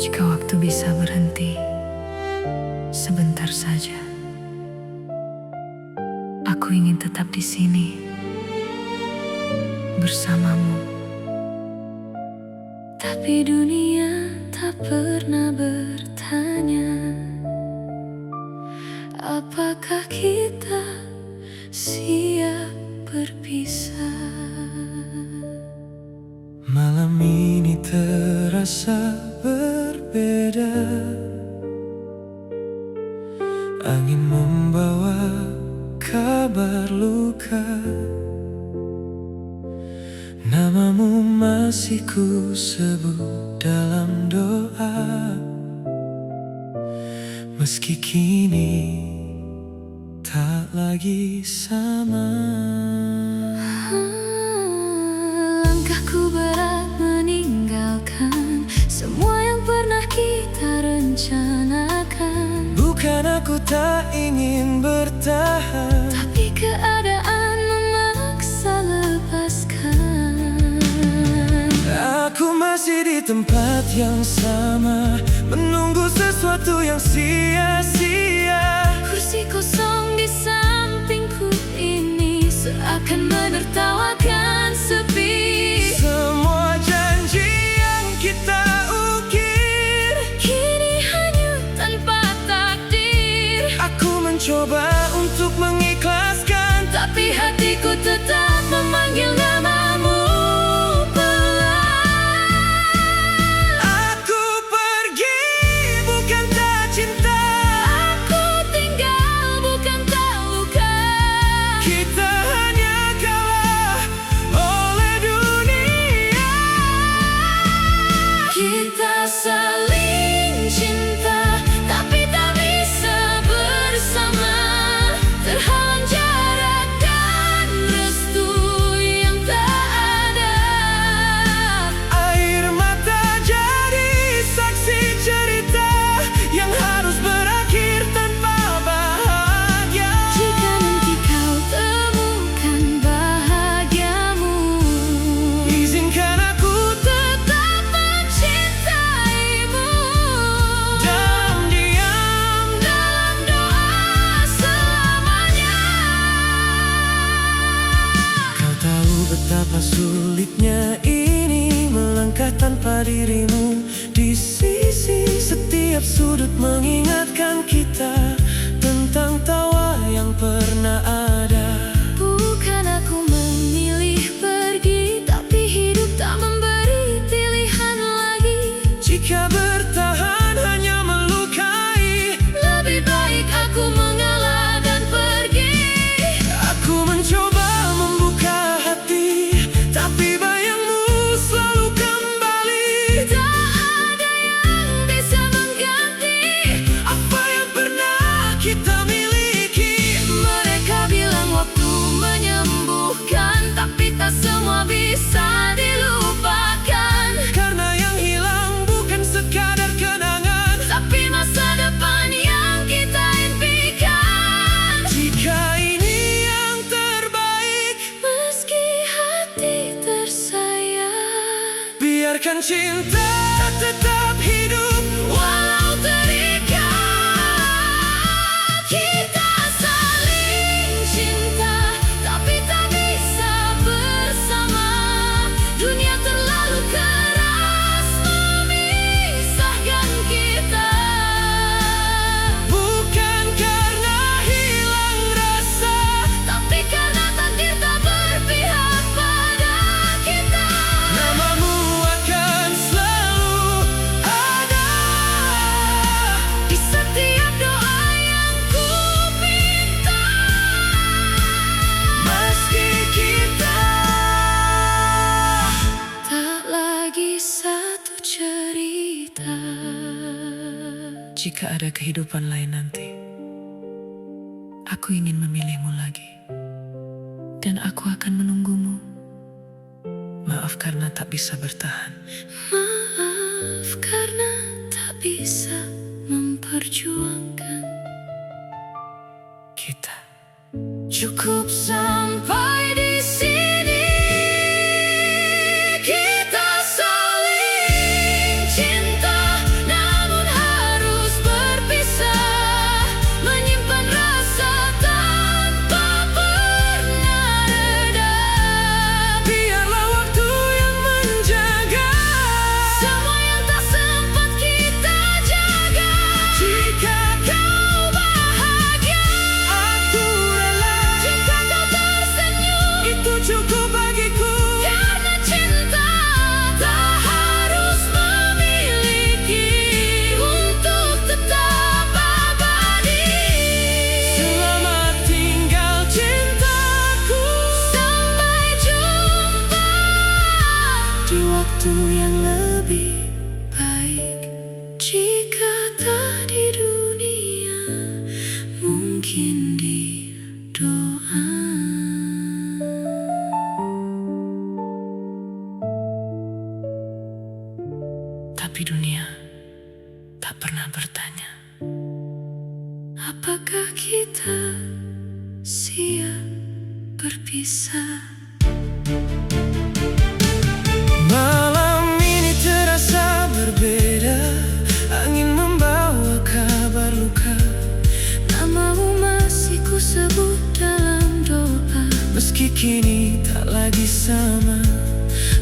Jika waktu bisa berhenti sebentar saja, aku ingin tetap di sini bersamamu. Tapi dunia tak pernah bertanya, apakah kita siap berpisah. Malam ini terasa berbeda. Angin membawa kabar luka. Namamu masih ku sebut dalam doa, meski kini tak lagi sama. Langkahku berat meninggalkan semua yang pernah kita rencanakan. Bukan aku tak ingin bertahan, tapi keadaan memaksa lepaskan. aku masih di tempat yang sama, menunggu sesuatu yang sia-sia. Kursi kosong di sampingku ini seakan menertawakan sepi. Semua janji yang kita ukir kini hanyut tanpa takdir. Aku mencoba untuk mengikhlaskan, tapi hatiku tetap memanggil namamu pelan. aku pergi bukan tak cinta, Aku tinggal bukan tak luka. kita hanya kalah oleh dunia. Kita saling cinta, tapi tak bisa bersama. Terhalang jarak dan restu yang tak ada. Air mata jadi saksi cerita yang harus berakhir tanpa bahagia. Jika nanti kau temukan bahagiamu, Izinkan aku tetap mencintaimu. dalam diam, Dalam doa selamanya. Kau tahu betapa sulitnya ini melangkah tanpa dirimu di sisi. Setiap sudut mengingatkan kita tentang tawa yang pernah ada. Bukan aku memilih pergi, tapi hidup tak memberi pilihan lagi. Jika bertahan hanya melukai, Lebih baik aku mengalah dan pergi. aku mencoba membuka hati, tapi bayangmu selalu kembali. Tak ada yang bisa mengganti Apa yang pernah kita miliki. Mereka bilang waktu menyembuhkan, tapi tak semua bisa dilupakan. Karena yang hilang bukan sekadar kenangan, Tapi masa depan yang kita impikan. jika ini yang terbaik, Meski hati tersayang, biarkan cinta tetap hidup. walau terikat. Kita saling cinta, tapi tak bisa bersama. Dunia terlalu keras memisahkan kita. Bukan karena hilang rasa, Tapi karena takdir tak berpihak pada kita. namamu akan selalu ada Di setiap doa yang ku pinta. meski kita Tak lagi satu cerita. Jika ada kehidupan lain nanti, aku ingin memilihmu lagi, dan aku akan menunggumu. Maaf karena tak bisa bertahan. Maaf karena tak bisa memperjuangkan. Kita Cukup sampai di sini. Kita saling cinta. mungkin di doa. Tapi dunia tak pernah bertanya, Apakah kita siap berpisah? malam ini terasa berbeda. Angin membawa kabar luka. Namamu masih ku sebut dalam doa. Meski kini tak lagi sama,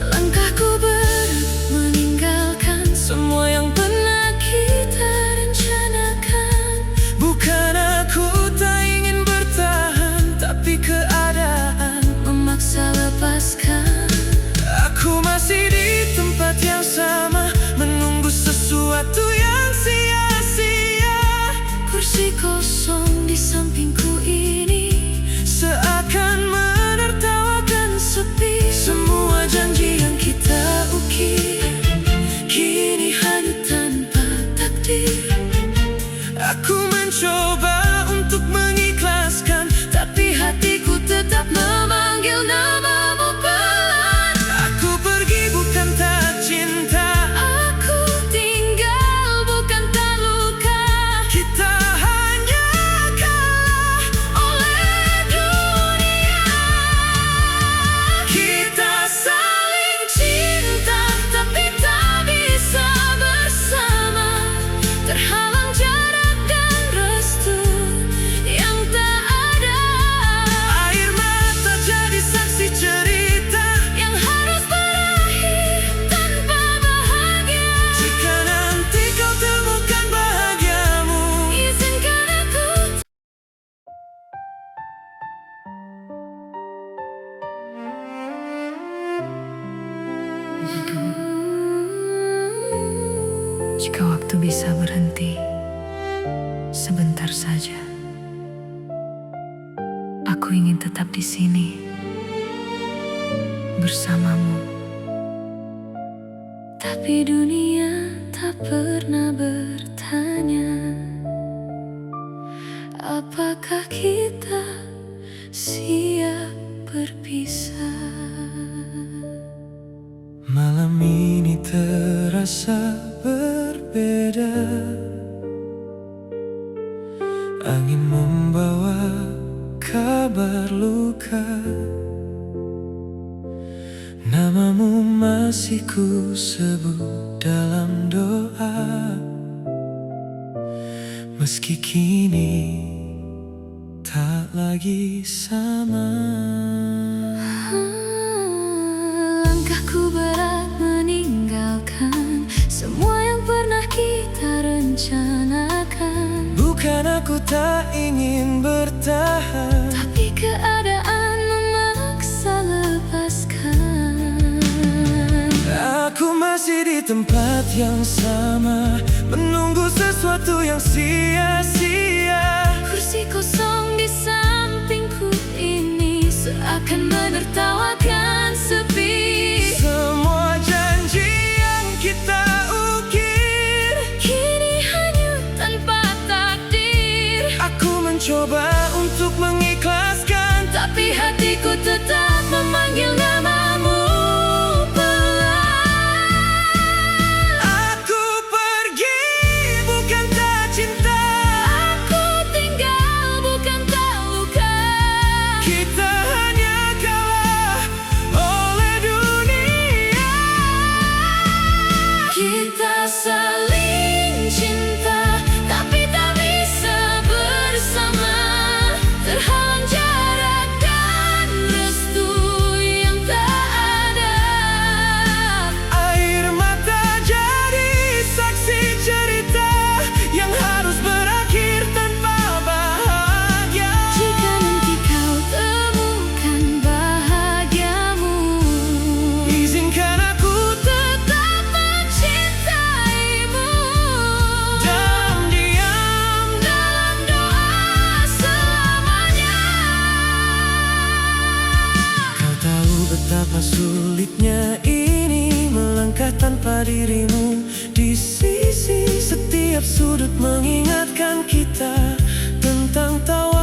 Langkahku berat meninggalkan semua yang pernah kita rencanakan. bukan aku tak ingin bertahan, tapi keadaan Memaksa lepaskan. aku masih di tempat yang sama, menunggu sesuatu yang sia-sia. Kursi kosong di sampingku ini Seakan menertawakan sepi. semua janji yang kita ukir kini hanyut tanpa takdir. Aku mencoba untuk mengikhlaskan, Tapi hatiku tetap memanggil namamu pelan. aku pergi bukan tak cinta. Aku tinggal bukan tak luka. Kita hanya kalah Oleh dunia Kita saling cinta tapi tak bisa bersama. Terhalang jarak dan restu yang tak ada. air mata jadi saksi cerita Yang harus berakhir tanpa bahagia. jika nanti kau temukan bahagiamu. Izinkan aku Jika waktu bisa berhenti sebentar saja, aku ingin tetap di sini bersamamu. Tapi dunia tak pernah bertanya, apakah kita siap berpisah? Malam ini terasa berbeda. Angin membawa kabar luka. Namamu masih ku sebut dalam doa. Meski kini tak lagi sama. Langkahku berat meninggalkan semua yang pernah kita rencanakan. Bukan aku tak ingin bertahan, Tapi keadaan memaksa lepaskan. aku masih di tempat yang sama, menunggu sesuatu yang sia-sia. Kursi kosong di sampingku ini seakan menertawakan sepi. Semua janji yang kita ukir Kini hanyut tanpa takdir. aku mencoba untuk mengikhlaskan, Tapi hatiku tetap memanggil namamu pelan. aku pergi bukan tak cinta. Aku tinggal bukan tak luka. Kita hanya kalah oleh dunia. Kita saling cinta tapi tak bisa bersama. Terhalang jarak dan restu yang tak ada. Air mata jadi saksi cerita yang harus berakhir tanpa bahagia. Jika nanti kau temukan bahagiamu, Izinkan aku tetap mencintaimu. dalam diam. Dalam doa selamanya. Kau tahu betapa sulitnya ini melangkah tanpa dirimu di sisi. Setiap sudut mengingatkan kita tentang tawa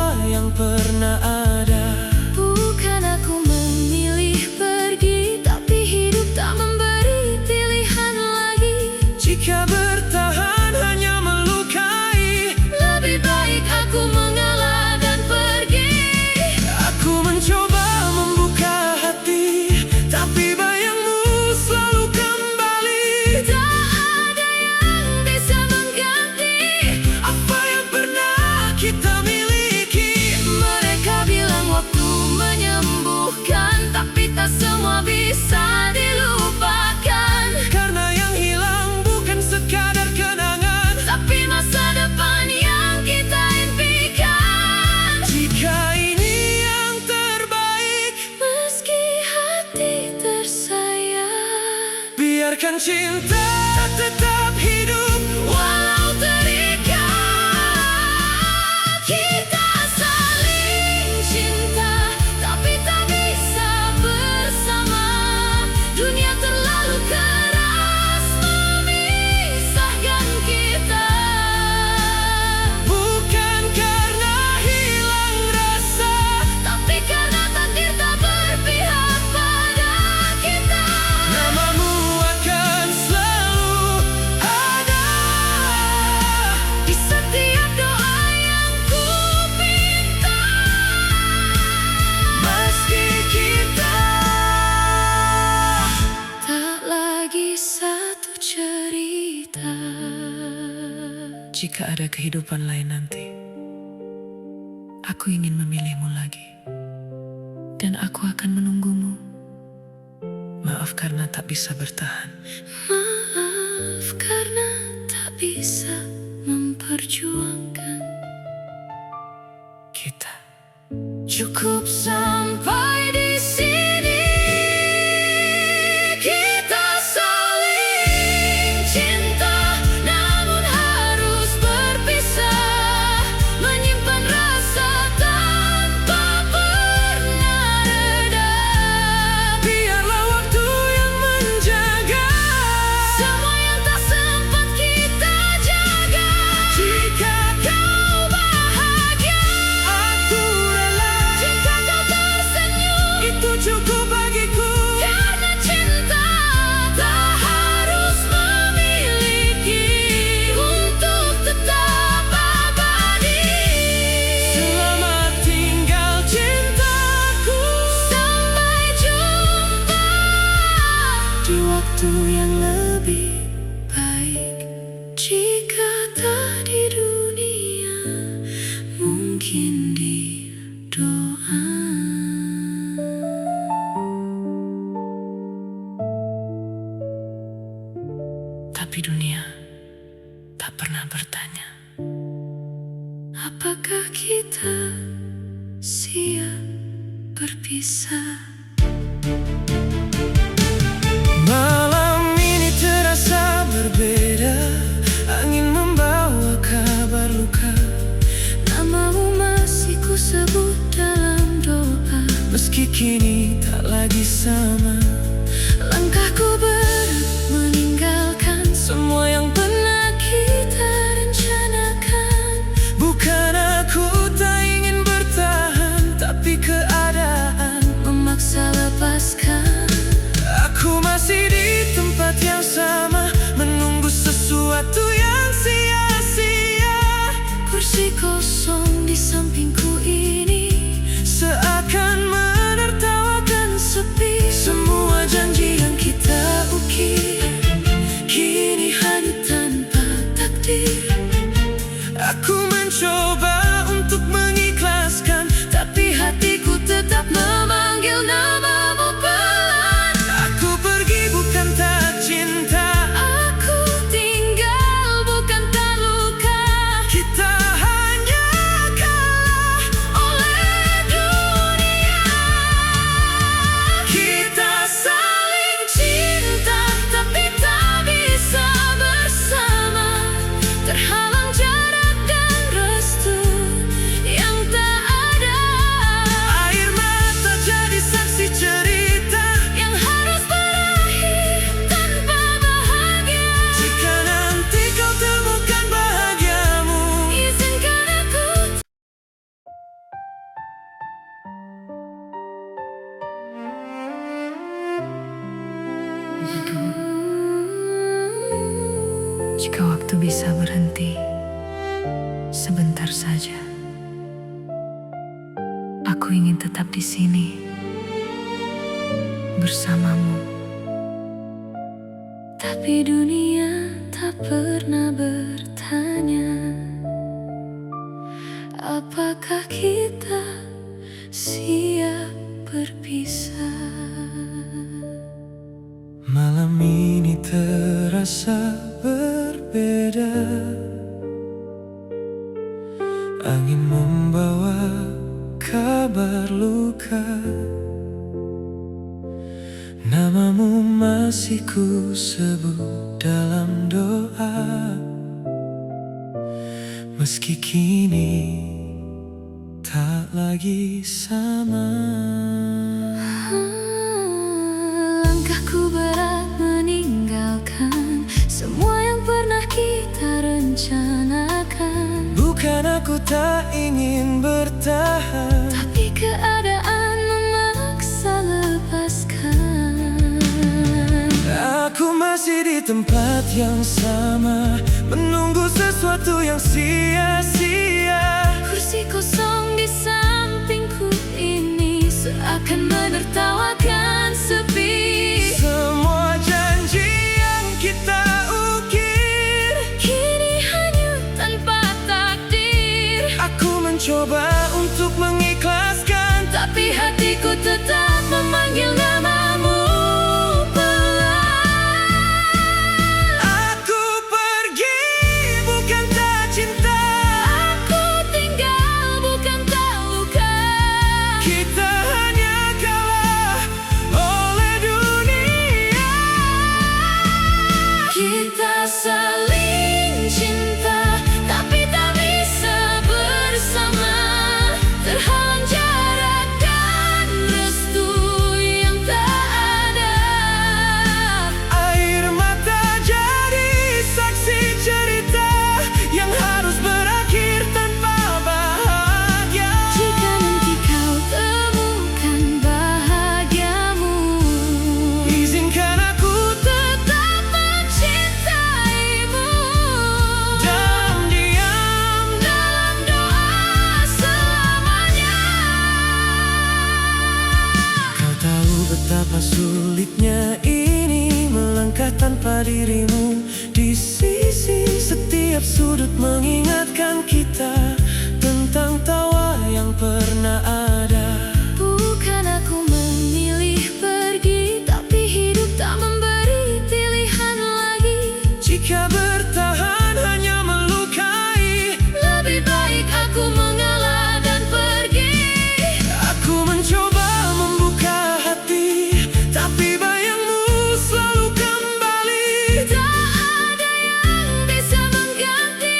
semua bisa dilupakan. Karena yang hilang bukan sekadar kenangan, Tapi masa depan yang kita impikan. jika ini yang terbaik, Meski hati tersayang, biarkan cinta tetap hidup. walau terikat. Kita saling cinta, tapi tak bisa bersama. Dunia terlalu keras memisahkan kita. Bukan karena hilang rasa, Tapi karena takdir tak berpihak pada kita. namamu akan selalu ada Di setiap doa yang ku pinta. meski kita Tak lagi satu cerita. Jika ada kehidupan lain nanti, aku ingin memilihmu lagi. Dan aku akan menunggumu. Maaf karena tak bisa bertahan. Maaf karena tak bisa memperjuangkan. Kita Cukup sampai di sini. Kita saling cinta, namun harus berpisah. Menyimpan rasa tanpa pernah reda. biarlah waktu yang menjaga. Semua yang tak sempat kita jaga. Jika Kau bahagia, aku rela, jika kau tersenyum, itu cukup bagiku. karena cinta tak harus memiliki untuk tetap abadi. Selamat tinggal cintaku, Sampai jumpa di waktu yang lebih baik. Jika tak di dunia, mungkin di doa. tapi dunia tak pernah bertanya. Apakah kita siap berpisah? Malam ini terasa berbeda, angin membawa kabar luka. Namamu masih ku sebut dalam doa. Meski kini tak lagi sama, Langkahku berat meninggalkan semua yang pernah kita rencanakan. bukan aku tak ingin bertahan, tapi keadaan Memaksa lepaskan. aku masih di tempat yang sama, menunggu sesuatu yang sia-sia. Kursi kosong di sampingku ini Seakan menertawakan sepi. Semua janji yang kita ukir kini hanya tanpa takdir. aku mencoba untuk mengikhlaskan, Tapi hatiku tetap memanggil namamu pelan. aku pergi bukan tak cinta, Aku tinggal bukan tak luka. kita hanya kalah Oleh dunia, kita saling cinta, tapi tak bisa bersama. Terhalang jarak dan restu yang tak ada. air mata jadi saksi cerita. Yang harus berakhir tanpa bahagia. Jika nanti kau temukan bahagiamu, Izinkan aku. Jika waktu bisa berhenti sebentar saja, aku ingin tetap di sini bersamamu. Tapi dunia tak pernah bertanya, apakah kita siap berpisah? Malam ini terasa berbeda. Angin membawa kabar luka. Namamu masih ku sebut dalam doa, meski kini tak lagi sama. Langkahku berat meninggalkan semua yang pernah kita rencanakan. Bukan aku tak ingin bertahan, Tapi keadaan memaksa lepaskan. aku masih di tempat yang sama, menunggu sesuatu yang sia-sia. Kursi kosong di sampingku ini seakan menertawakan sepi. Semua janji yang kita ukir Kini hanyut tanpa takdir. aku mencoba untuk mengikhlaskan, Tapi hatiku tetap memanggil namamu pelan. aku pergi bukan tak cinta, Aku tinggal bukan tak luka. kita hanya kalah oleh dunia. Kita saling cinta tapi tak bisa bersama. Terhalang jarak dan restu yang tak ada. Air mata jadi saksi cerita yang harus berakhir tanpa bahagia. Jika nanti kau temukan bahagiamu, Izinkan aku tetap mencintaimu. dalam diam. Dalam doa selamanya. Kau tahu betapa sulitnya ini melangkah tanpa dirimu di sisi. Setiap sudut mengingatkan kita tentang tawa yang pernah ada. Bukan aku memilih pergi, tapi hidup tak memberi pilihan lagi. Jika bertahan hanya melukai, Lebih baik aku mengalah dan pergi. aku mencoba membuka hati, tapi bayangmu selalu kembali. Tak ada yang bisa mengganti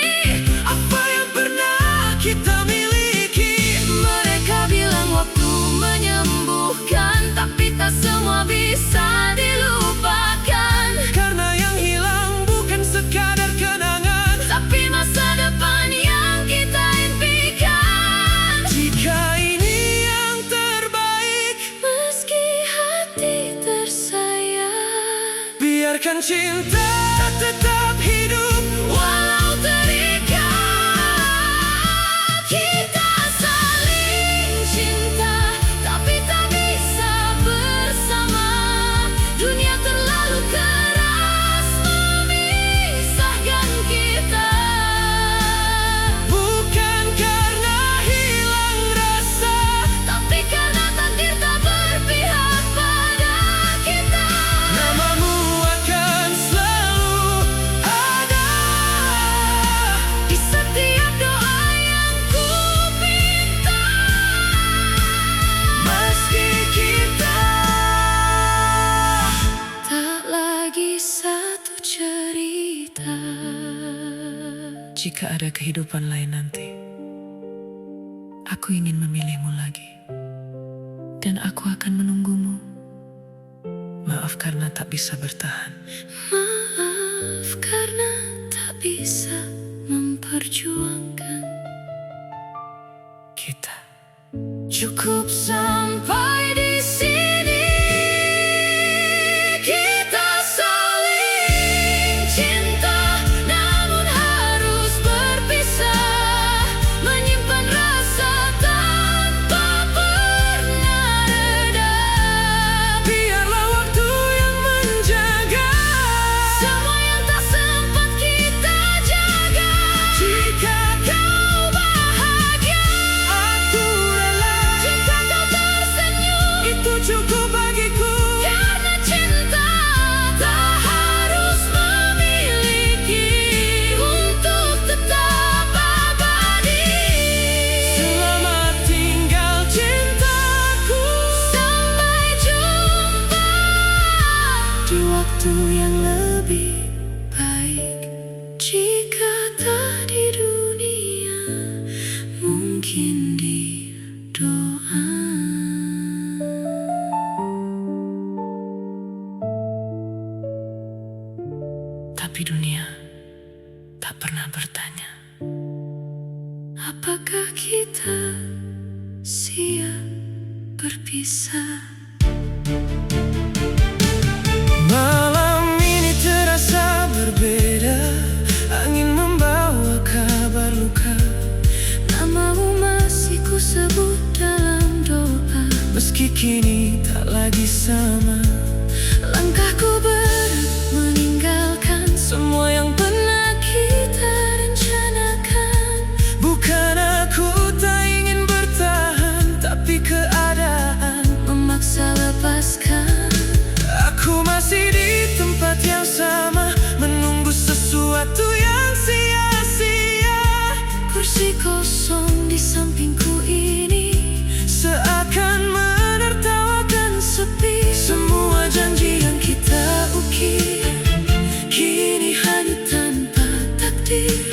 Apa yang pernah kita miliki, Mereka bilang waktu menyembuhkan, tapi tak semua bisa dilupakan. karena yang hilang bukan sekadar kenangan. Tapi masa depan yang kita impikan. Jika ini yang terbaik, Meski hati tersayang, biarkan cinta tetap hidup. walau terikat. Kita saling cinta tapi tak bisa bersama. Dunia terlalu keras memisahkan kita. Bukan karena hilang rasa, Tapi karena takdir tak berpihak pada kita. namamu akan selalu ada Di setiap doa yang ku minta. meski kita Tak lagi satu cerita. Jika ada kehidupan lain nanti, aku ingin memilihmu lagi. Dan aku akan menunggumu. Maaf karena tak bisa bertahan. Maaf karena tak bisa memperjuangkan. Kita Cukup sampai di sini. Kita saling cinta, namun harus berpisah. Menyimpan rasa tanpa pernah reda. biarlah waktu yang menjaga. Semua yang tak sempat kita jaga. Jika Kau bahagia, aku rela, jika kau tersenyum. Apakah kita siap berpisah? Malam ini terasa berbeda, angin membawa kabar luka. Namamu masih ku sebut dalam doa. Meski kini tak lagi sama, Langkahku berat meninggalkan semua yang pernah kita rencanakan. bukan aku tak ingin bertahan, tapi keadaan Memaksa lepaskan. aku masih di tempat yang sama, menunggu sesuatu yang sia-sia. Kursi kosong di sampingku ini Seakan menertawakan sepi. semua janji yang kita ukir, kini hanya tanpa takdir.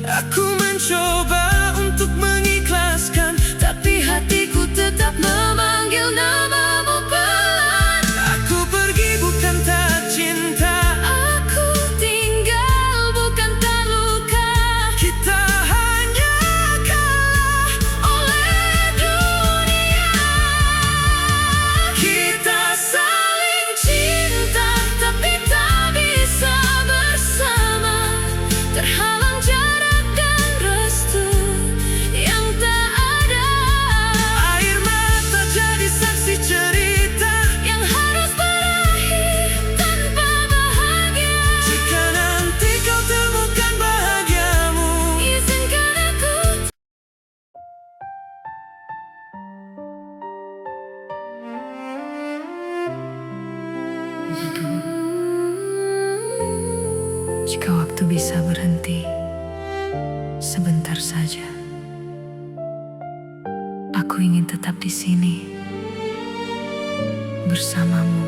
Aku mencoba untuk mengikhlaskan, Tapi hatiku tetap memanggil namamu pelan. aku pergi bukan tak cinta, Aku tinggal bukan tak luka. kita hanya kalah Oleh dunia, kita saling cinta tapi tak bisa bersama. Terhalang jarak dan restu yang tak ada. air mata jadi saksi cerita Yang harus berakhir tanpa bahagia. jika nanti kau temukan bahagiamu. Izinkan aku Jika waktu bisa berhenti sebentar saja, aku ingin tetap di sini bersamamu.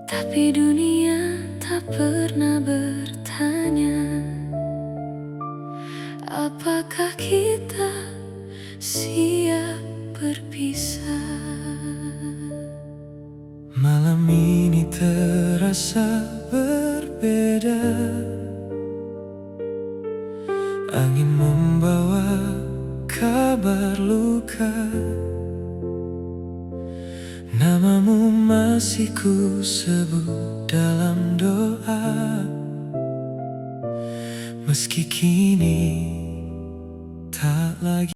Tapi dunia tak pernah bertanya, apakah kita siap berpisah? Malam ini terasa berbeda, angin membawa kabar luka. Namamu masih ku sebut dalam doa, meski kini tak lagi